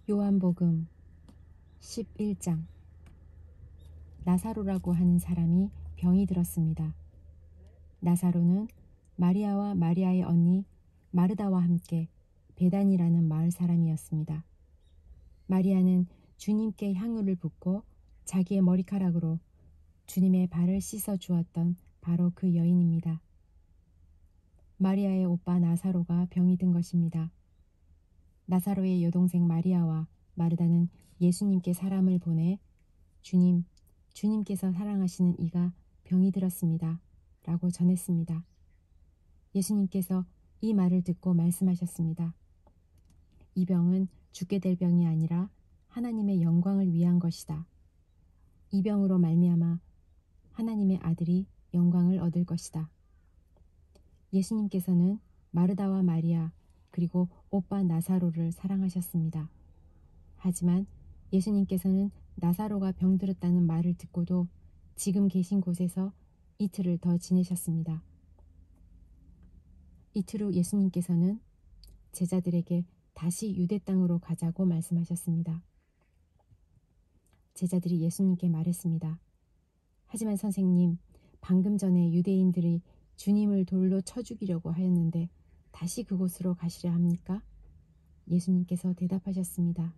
요한복음 11장. 나사로라고 하는 사람이 병이 들었습니다. 나사로는 마리아와 마리아의 언니 마르다와 함께 베단이라는 마을 사람이었습니다. 마리아는 주님께 향유를 붓고 자기의 머리카락으로 주님의 발을 씻어 주었던 바로 그 여인입니다. 마리아의 오빠 나사로가 병이 든 것입니다. 나사로의 여동생 마리아와 마르다는 예수님께 사람을 보내 주님께서 사랑하시는 이가 병이 들었습니다. 라고 전했습니다. 예수님께서 이 말을 듣고 말씀하셨습니다. 이 병은 죽게 될 병이 아니라 하나님의 영광을 위한 것이다. 이 병으로 말미암아 하나님의 아들이 영광을 얻을 것이다. 예수님께서는 마르다와 마리아 그리고 오빠 나사로를 사랑하셨습니다. 하지만 예수님께서는 나사로가 병들었다는 말을 듣고도 지금 계신 곳에서 이틀을 더 지내셨습니다. 이틀 후 예수님께서는 제자들에게 다시 유대 땅으로 가자고 말씀하셨습니다. 제자들이 예수님께 말했습니다. 하지만 선생님, 방금 전에 유대인들이 주님을 돌로 쳐 죽이려고 하였는데 다시 그곳으로 가시려 합니까? 예수님께서 대답하셨습니다.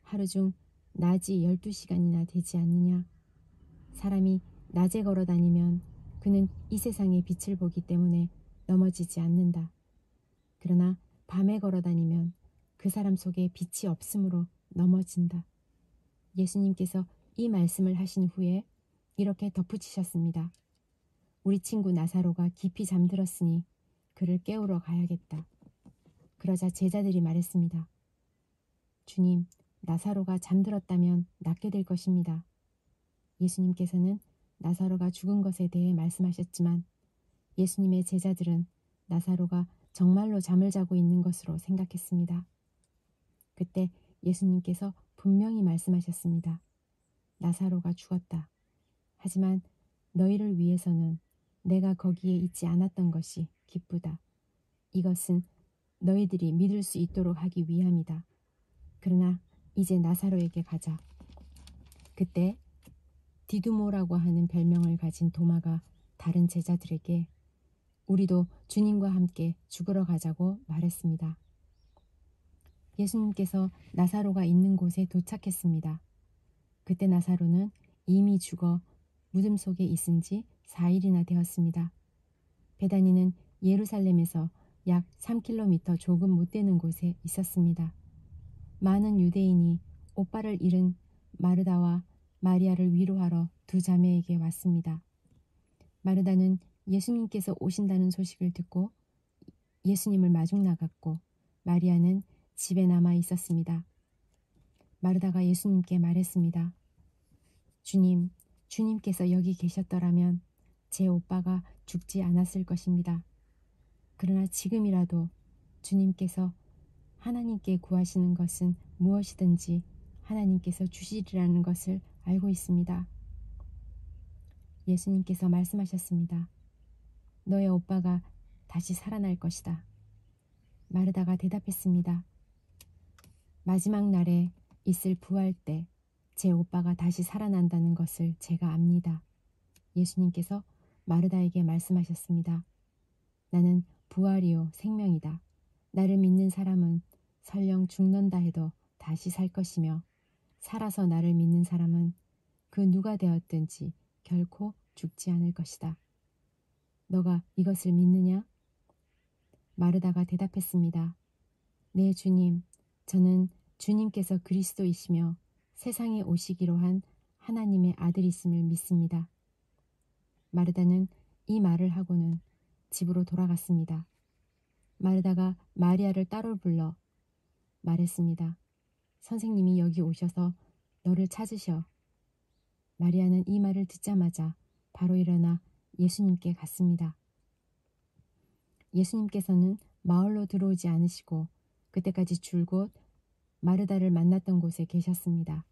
하루 중 낮이 12시간이나 되지 않느냐? 사람이 낮에 걸어 다니면 그는 이 세상의 빛을 보기 때문에 넘어지지 않는다. 그러나 밤에 걸어 다니면 그 사람 속에 빛이 없으므로 넘어진다. 예수님께서 이 말씀을 하신 후에 이렇게 덧붙이셨습니다. 우리 친구 나사로가 깊이 잠들었으니 그를 깨우러 가야겠다. 그러자 제자들이 말했습니다. 주님, 나사로가 잠들었다면 낫게 될 것입니다. 예수님께서는 나사로가 죽은 것에 대해 말씀하셨지만 예수님의 제자들은 나사로가 정말로 잠을 자고 있는 것으로 생각했습니다. 그때 예수님께서 분명히 말씀하셨습니다. 나사로가 죽었다. 하지만 너희를 위해서는 내가 거기에 있지 않았던 것이 기쁘다. 이것은 너희들이 믿을 수 있도록 하기 위함이다. 그러나 이제 나사로에게 가자. 그때 디두모라고 하는 별명을 가진 도마가 다른 제자들에게 우리도 주님과 함께 죽으러 가자고 말했습니다. 예수님께서 나사로가 있는 곳에 도착했습니다. 그때 나사로는 이미 죽어 무덤 속에 있은 지 4일이나 되었습니다. 베다니는 예루살렘에서 약 3km 조금 못 되는 곳에 있었습니다. 많은 유대인이 오빠를 잃은 마르다와 마리아를 위로하러 두 자매에게 왔습니다. 마르다는 예수님께서 오신다는 소식을 듣고 예수님을 마중 나갔고 마리아는 집에 남아 있었습니다. 마르다가 예수님께 말했습니다. 주님께서 여기 계셨더라면 제 오빠가 죽지 않았을 것입니다. 그러나 지금이라도 주님께서 하나님께 구하시는 것은 무엇이든지 하나님께서 주시리라는 것을 알고 있습니다. 예수님께서 말씀하셨습니다. 너의 오빠가 다시 살아날 것이다. 마르다가 대답했습니다. 마지막 날에 있을 부활 때 제 오빠가 다시 살아난다는 것을 제가 압니다. 예수님께서 마르다에게 말씀하셨습니다. 나는 부활이요 생명이다. 나를 믿는 사람은 설령 죽는다 해도 다시 살 것이며 살아서 나를 믿는 사람은 그 누가 되었든지 결코 죽지 않을 것이다. 너가 이것을 믿느냐? 마르다가 대답했습니다. 네, 주님, 저는 주님께서 그리스도이시며 세상에 오시기로 한 하나님의 아들이심을 믿습니다. 마르다는 이 말을 하고는 집으로 돌아갔습니다. 마르다가 마리아를 따로 불러 말했습니다. 선생님이 여기 오셔서 너를 찾으셔. 마리아는 이 말을 듣자마자 바로 일어나 예수님께 갔습니다. 예수님께서는 마을로 들어오지 않으시고 그때까지 줄곧 마르다를 만났던 곳에 계셨습니다.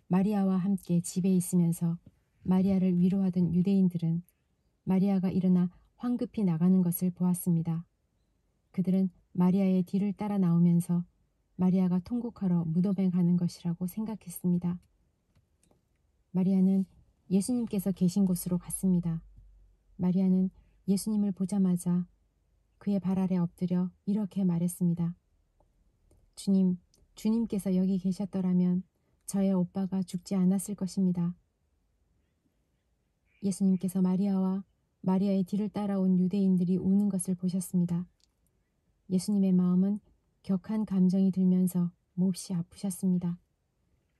마리아와 함께 집에 있으면서 마리아를 위로하던 유대인들은 마리아가 일어나 황급히 나가는 것을 보았습니다. 그들은 마리아의 뒤를 따라 나오면서 마리아가 통곡하러 무덤에 가는 것이라고 생각했습니다. 마리아는 예수님께서 계신 곳으로 갔습니다. 마리아는 예수님을 보자마자 그의 발 아래 엎드려 이렇게 말했습니다. 주님, 주님께서 여기 계셨더라면 저의 오빠가 죽지 않았을 것입니다. 예수님께서 마리아와 마리아의 뒤를 따라온 유대인들이 우는 것을 보셨습니다. 예수님의 마음은 격한 감정이 들면서 몹시 아프셨습니다.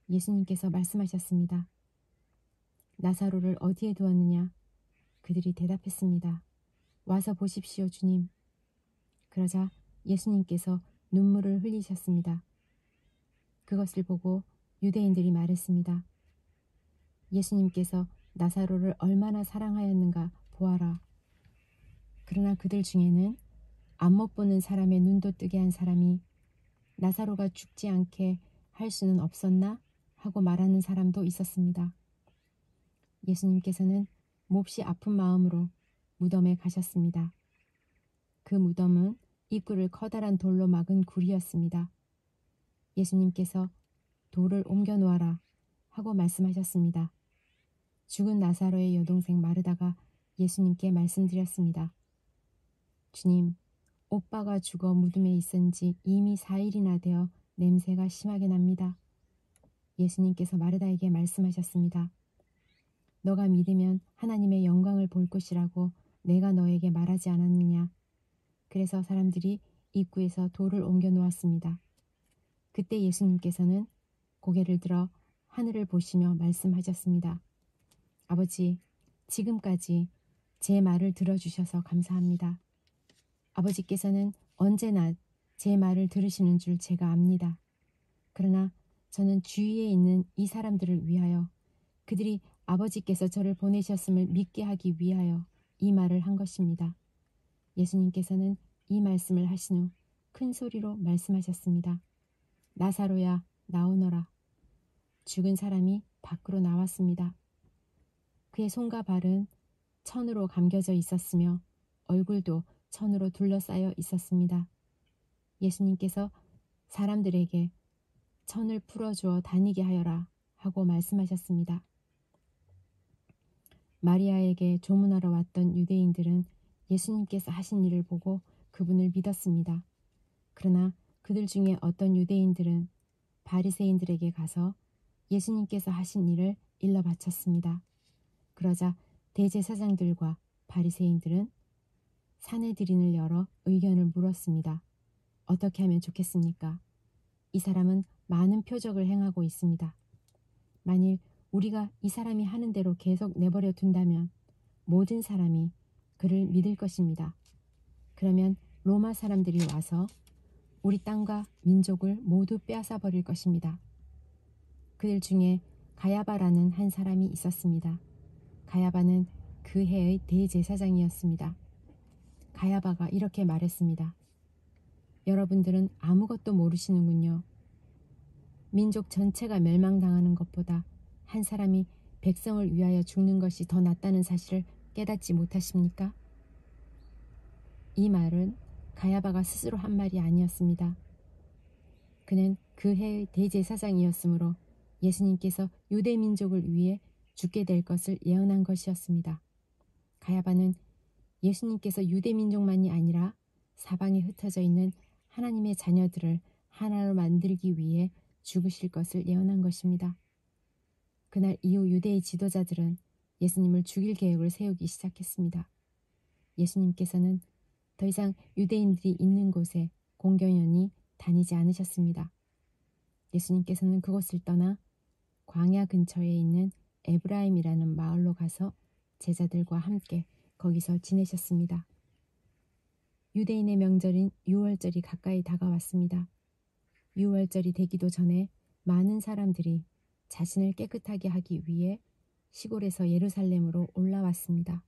예수님께서 말씀하셨습니다. 나사로를 어디에 두었느냐? 그들이 대답했습니다. 와서 보십시오, 주님. 그러자 예수님께서 눈물을 흘리셨습니다. 그것을 보고 유대인들이 말했습니다. 예수님께서 나사로를 얼마나 사랑하였는가 보아라. 그러나 그들 중에는 안 못 보는 사람의 눈도 뜨게 한 사람이 나사로가 죽지 않게 할 수는 없었나? 하고 말하는 사람도 있었습니다. 예수님께서는 몹시 아픈 마음으로 무덤에 가셨습니다. 그 무덤은 입구를 커다란 돌로 막은 굴이었습니다. 예수님께서 돌을 옮겨 놓아라 하고 말씀하셨습니다. 죽은 나사로의 여동생 마르다가 예수님께 말씀드렸습니다. 주님, 오빠가 죽어 무덤에 있은 지 이미 4일이나 되어 냄새가 심하게 납니다. 예수님께서 마르다에게 말씀하셨습니다. 너가 믿으면 하나님의 영광을 볼 것이라고 내가 너에게 말하지 않았느냐. 그래서 사람들이 입구에서 돌을 옮겨 놓았습니다. 그때 예수님께서는 고개를 들어 하늘을 보시며 말씀하셨습니다. 아버지, 지금까지 제 말을 들어주셔서 감사합니다. 아버지께서는 언제나 제 말을 들으시는 줄 제가 압니다. 그러나 저는 주위에 있는 이 사람들을 위하여 그들이 아버지께서 저를 보내셨음을 믿게 하기 위하여 이 말을 한 것입니다. 예수님께서는 이 말씀을 하신 후 큰 소리로 말씀하셨습니다. 나사로야, 나오너라. 죽은 사람이 밖으로 나왔습니다. 그의 손과 발은 천으로 감겨져 있었으며 얼굴도 천으로 둘러싸여 있었습니다. 예수님께서 사람들에게 천을 풀어주어 다니게 하여라 하고 말씀하셨습니다. 마리아에게 조문하러 왔던 유대인들은 예수님께서 하신 일을 보고 그분을 믿었습니다. 그러나 그들 중에 어떤 유대인들은 바리새인들에게 가서 예수님께서 하신 일을 일러 바쳤습니다. 그러자 대제사장들과 바리새인들은 사내들인을 열어 의견을 물었습니다. 어떻게 하면 좋겠습니까? 이 사람은 많은 표적을 행하고 있습니다. 만일 우리가 이 사람이 하는 대로 계속 내버려 둔다면 모든 사람이 그를 믿을 것입니다. 그러면 로마 사람들이 와서 우리 땅과 민족을 모두 빼앗아 버릴 것입니다. 그들 중에 가야바라는 한 사람이 있었습니다. 가야바는 그 해의 대제사장이었습니다. 가야바가 이렇게 말했습니다. 여러분들은 아무것도 모르시는군요. 민족 전체가 멸망당하는 것보다 한 사람이 백성을 위하여 죽는 것이 더 낫다는 사실을 깨닫지 못하십니까? 이 말은 가야바가 스스로 한 말이 아니었습니다. 그는 그 해의 대제사장이었으므로 예수님께서 유대 민족을 위해 죽게 될 것을 예언한 것이었습니다. 가야바는 예수님께서 유대 민족만이 아니라 사방에 흩어져 있는 하나님의 자녀들을 하나로 만들기 위해 죽으실 것을 예언한 것입니다. 그날 이후 유대의 지도자들은 예수님을 죽일 계획을 세우기 시작했습니다. 예수님께서는 더 이상 유대인들이 있는 곳에 공경연히 다니지 않으셨습니다. 예수님께서는 그곳을 떠나 광야 근처에 있는 에브라임이라는 마을로 가서 제자들과 함께 거기서 지내셨습니다. 유대인의 명절인 유월절이 가까이 다가왔습니다. 유월절이 되기도 전에 많은 사람들이 자신을 깨끗하게 하기 위해 시골에서 예루살렘으로 올라왔습니다.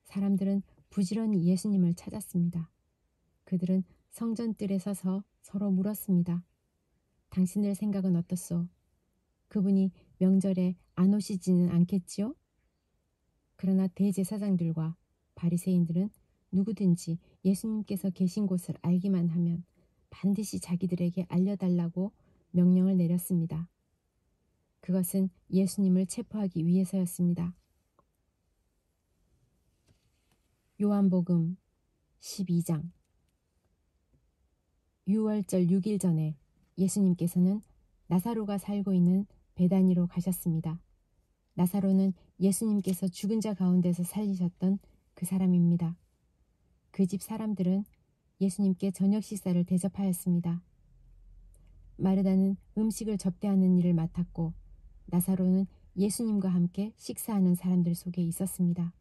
사람들은 부지런히 예수님을 찾았습니다. 그들은 성전뜰에 서서 서로 물었습니다. 당신들 생각은 어떻소? 그분이 명절에 안 오시지는 않겠지요? 그러나 대제사장들과 바리새인들은 누구든지 예수님께서 계신 곳을 알기만 하면 반드시 자기들에게 알려달라고 명령을 내렸습니다. 그것은 예수님을 체포하기 위해서였습니다. 요한복음 12장. 유월절 6일 전에 예수님께서는 나사로가 살고 있는 베다니로 가셨습니다. 나사로는 예수님께서 죽은 자 가운데서 살리셨던 그 사람입니다. 그 집 사람들은 예수님께 저녁 식사를 대접하였습니다. 마르다는 음식을 접대하는 일을 맡았고 나사로는 예수님과 함께 식사하는 사람들 속에 있었습니다.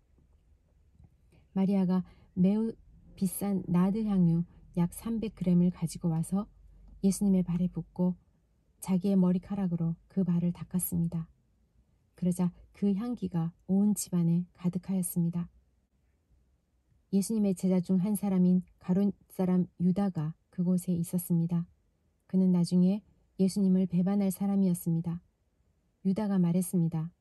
마리아가 매우 비싼 나드 향유 약 300g을 가지고 와서 예수님의 발에 붓고 자기의 머리카락으로 그 발을 닦았습니다. 그러자 그 향기가 온 집안에 가득하였습니다. 예수님의 제자 중 한 사람인 가룟 사람 유다가 그곳에 있었습니다. 그는 나중에 예수님을 배반할 사람이었습니다. 유다가 말했습니다.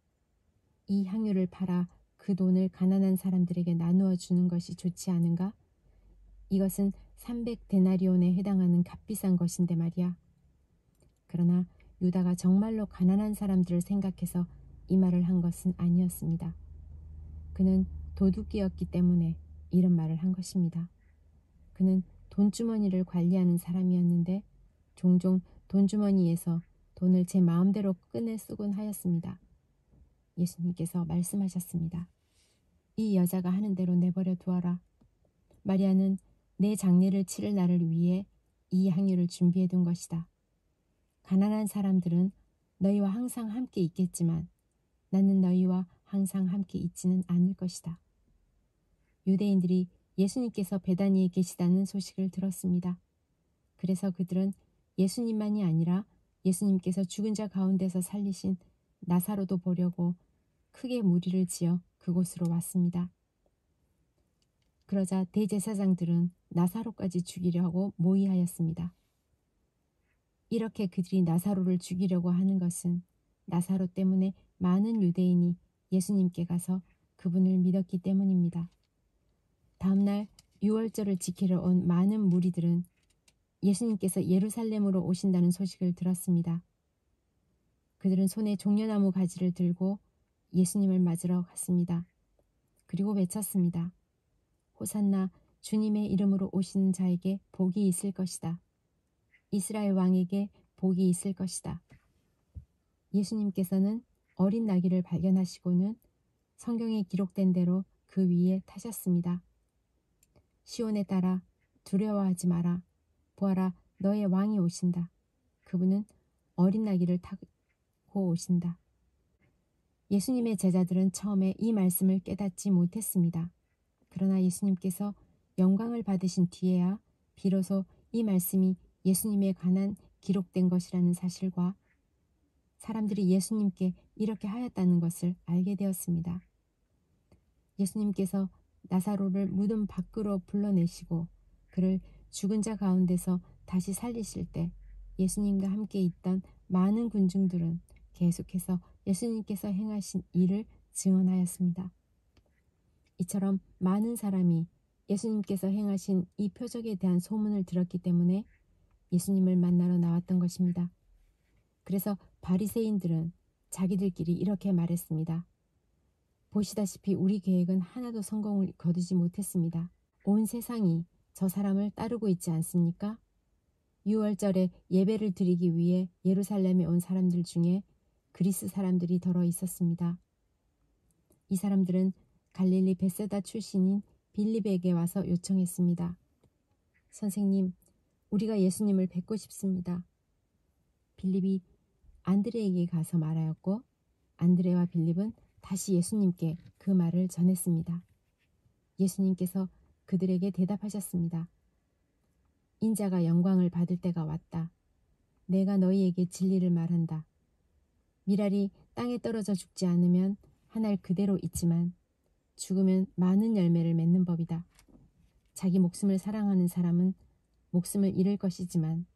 이 향유를 팔아 그 돈을 가난한 사람들에게 나누어 주는 것이 좋지 않은가? 이것은 300데나리온에 해당하는 값비싼 것인데 말이야. 그러나 유다가 정말로 가난한 사람들을 생각해서 이 말을 한 것은 아니었습니다. 그는 도둑이었기 때문에 이런 말을 한 것입니다. 그는 돈주머니를 관리하는 사람이었는데 종종 돈주머니에서 돈을 제 마음대로 꺼내 쓰곤 하였습니다. 예수님께서 말씀하셨습니다. 이 여자가 하는 대로 내버려 두어라. 마리아는 내 장례를 치를 날을 위해 이 향유를 준비해 둔 것이다. 가난한 사람들은 너희와 항상 함께 있겠지만 나는 너희와 항상 함께 있지는 않을 것이다. 유대인들이 예수님께서 베다니에 계시다는 소식을 들었습니다. 그래서 그들은 예수님만이 아니라 예수님께서 죽은 자 가운데서 살리신 나사로도 보려고 크게 무리를 지어 그곳으로 왔습니다. 그러자 대제사장들은 나사로까지 죽이려고 모의하였습니다. 이렇게 그들이 나사로를 죽이려고 하는 것은 나사로 때문에 많은 유대인이 예수님께 가서 그분을 믿었기 때문입니다. 다음날 유월절을 지키러 온 많은 무리들은 예수님께서 예루살렘으로 오신다는 소식을 들었습니다. 그들은 손에 종려나무 가지를 들고 예수님을 맞으러 갔습니다. 그리고 외쳤습니다. 호산나, 주님의 이름으로 오시는 자에게 복이 있을 것이다. 이스라엘 왕에게 복이 있을 것이다. 예수님께서는 어린 나귀를 발견하시고는 성경에 기록된 대로 그 위에 타셨습니다. 시온에 따라 두려워하지 마라. 보아라, 너의 왕이 오신다. 그분은 어린 나귀를 타고 오신다. 예수님의 제자들은 처음에 이 말씀을 깨닫지 못했습니다. 그러나 예수님께서 영광을 받으신 뒤에야 비로소 이 말씀이 예수님에 관한 기록된 것이라는 사실과 사람들이 예수님께 이렇게 하였다는 것을 알게 되었습니다. 예수님께서 나사로를 무덤 밖으로 불러내시고 그를 죽은 자 가운데서 다시 살리실 때 예수님과 함께 있던 많은 군중들은 계속해서 예수님께서 행하신 일을 증언하였습니다. 이처럼 많은 사람이 예수님께서 행하신 이 표적에 대한 소문을 들었기 때문에 예수님을 만나러 나왔던 것입니다. 그래서 바리새인들은 자기들끼리 이렇게 말했습니다. 보시다시피 우리 계획은 하나도 성공을 거두지 못했습니다. 온 세상이 저 사람을 따르고 있지 않습니까? 유월절에 예배를 드리기 위해 예루살렘에 온 사람들 중에 그리스 사람들이 더러 있었습니다. 이 사람들은 갈릴리 벳세다 출신인 빌립에게 와서 요청했습니다. 선생님, 우리가 예수님을 뵙고 싶습니다. 빌립이 안드레에게 가서 말하였고 안드레와 빌립은 다시 예수님께 그 말을 전했습니다. 예수님께서 그들에게 대답하셨습니다. 인자가 영광을 받을 때가 왔다. 내가 너희에게 진리를 말한다. 미랄이 땅에 떨어져 죽지 않으면 한 알 그대로 있지만 죽으면 많은 열매를 맺는 법이다. 자기 목숨을 사랑하는 사람은 목숨을 잃을 것이지만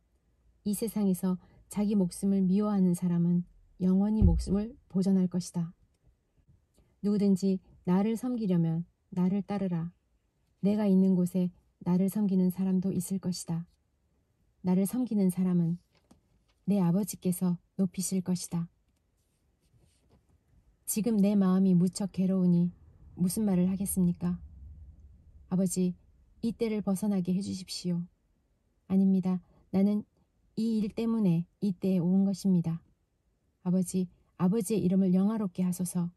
이 세상에서 자기 목숨을 미워하는 사람은 영원히 목숨을 보존할 것이다. 누구든지 나를 섬기려면 나를 따르라. 내가 있는 곳에 나를 섬기는 사람도 있을 것이다. 나를 섬기는 사람은 내 아버지께서 높이실 것이다. 지금 내 마음이 무척 괴로우니 무슨 말을 하겠습니까? 아버지, 이 때를 벗어나게 해주십시오. 아닙니다. 나는 이 일 때문에 이 때에 온 것입니다. 아버지, 아버지의 이름을 영화롭게 하소서.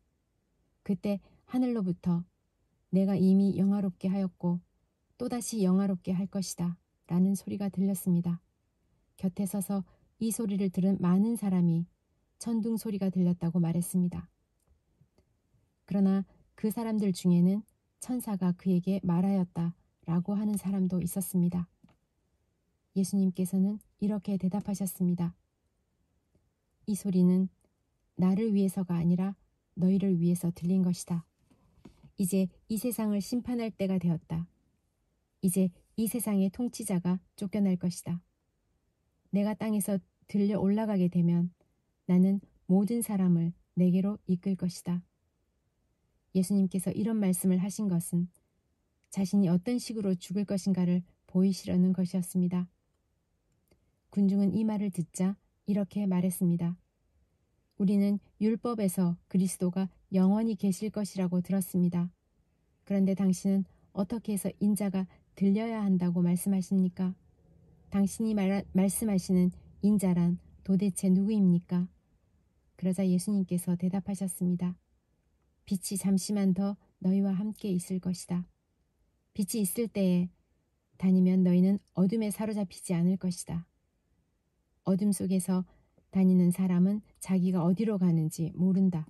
그때 하늘로부터 내가 이미 영화롭게 하였고 또다시 영화롭게 할 것이다 라는 소리가 들렸습니다. 곁에 서서 이 소리를 들은 많은 사람이 천둥 소리가 들렸다고 말했습니다. 그러나 그 사람들 중에는 천사가 그에게 말하였다 라고 하는 사람도 있었습니다. 예수님께서는 이렇게 대답하셨습니다. 이 소리는 나를 위해서가 아니라 너희를 위해서 들린 것이다. 이제 이 세상을 심판할 때가 되었다. 이제 이 세상의 통치자가 쫓겨날 것이다. 내가 땅에서 들려 올라가게 되면 나는 모든 사람을 내게로 이끌 것이다. 예수님께서 이런 말씀을 하신 것은 자신이 어떤 식으로 죽을 것인가를 보이시려는 것이었습니다. 군중은 이 말을 듣자 이렇게 말했습니다. 우리는 율법에서 그리스도가 영원히 계실 것이라고 들었습니다. 그런데 당신은 어떻게 해서 인자가 들려야 한다고 말씀하십니까? 당신이 말씀하시는 인자란 도대체 누구입니까? 그러자 예수님께서 대답하셨습니다. 빛이 잠시만 더 너희와 함께 있을 것이다. 빛이 있을 때에 다니면 너희는 어둠에 사로잡히지 않을 것이다. 어둠 속에서 다니는 사람은 자기가 어디로 가는지 모른다.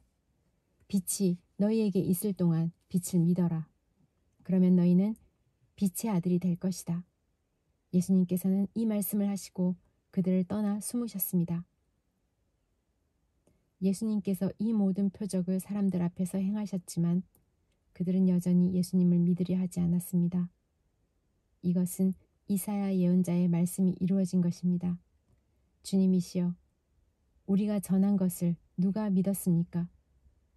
빛이 너희에게 있을 동안 빛을 믿어라. 그러면 너희는 빛의 아들이 될 것이다. 예수님께서는 이 말씀을 하시고 그들을 떠나 숨으셨습니다. 예수님께서 이 모든 표적을 사람들 앞에서 행하셨지만 그들은 여전히 예수님을 믿으려 하지 않았습니다. 이것은 이사야 예언자의 말씀이 이루어진 것입니다. 주님이시여, 우리가 전한 것을 누가 믿었습니까?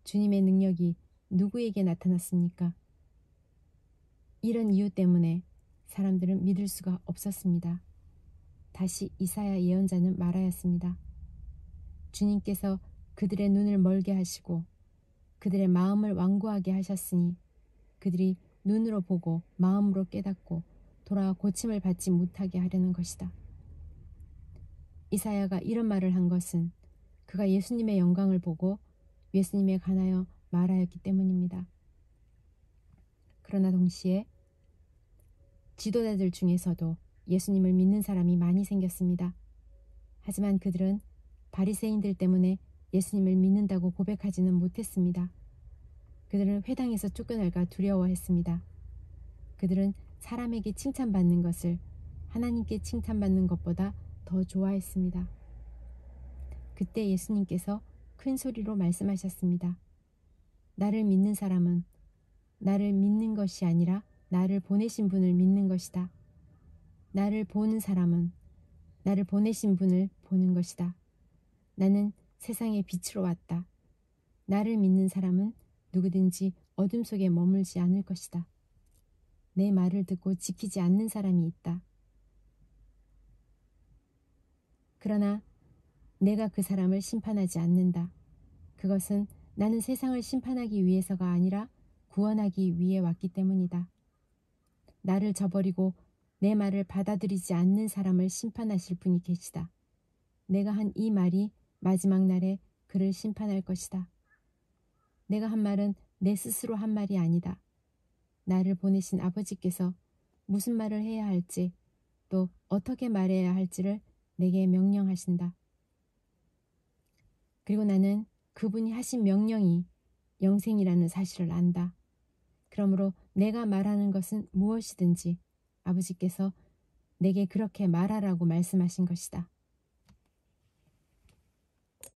주님의 능력이 누구에게 나타났습니까? 이런 이유 때문에 사람들은 믿을 수가 없었습니다. 다시 이사야 예언자는 말하였습니다. 주님께서 그들의 눈을 멀게 하시고 그들의 마음을 완고하게 하셨으니 그들이 눈으로 보고 마음으로 깨닫고 돌아와 고침을 받지 못하게 하려는 것이다. 이사야가 이런 말을 한 것은 그가 예수님의 영광을 보고 예수님에 관하여 말하였기 때문입니다. 그러나 동시에 지도자들 중에서도 예수님을 믿는 사람이 많이 생겼습니다. 하지만 그들은 바리새인들 때문에 예수님을 믿는다고 고백하지는 못했습니다. 그들은 회당에서 쫓겨날까 두려워했습니다. 그들은 사람에게 칭찬받는 것을 하나님께 칭찬받는 것보다 더 좋아했습니다. 그때 예수님께서 큰 소리로 말씀하셨습니다. 나를 믿는 사람은 나를 믿는 것이 아니라 나를 보내신 분을 믿는 것이다. 나를 보는 사람은 나를 보내신 분을 보는 것이다. 나는 세상의 빛으로 왔다. 나를 믿는 사람은 누구든지 어둠 속에 머물지 않을 것이다. 내 말을 듣고 지키지 않는 사람이 있다. 그러나 내가 그 사람을 심판하지 않는다. 그것은 나는 세상을 심판하기 위해서가 아니라 구원하기 위해 왔기 때문이다. 나를 저버리고 내 말을 받아들이지 않는 사람을 심판하실 분이 계시다. 내가 한 이 말이 마지막 날에 그를 심판할 것이다. 내가 한 말은 내 스스로 한 말이 아니다. 나를 보내신 아버지께서 무슨 말을 해야 할지 또 어떻게 말해야 할지를 내게 명령하신다. 그리고 나는 그분이 하신 명령이 영생이라는 사실을 안다. 그러므로 내가 말하는 것은 무엇이든지 아버지께서 내게 그렇게 말하라고 말씀하신 것이다.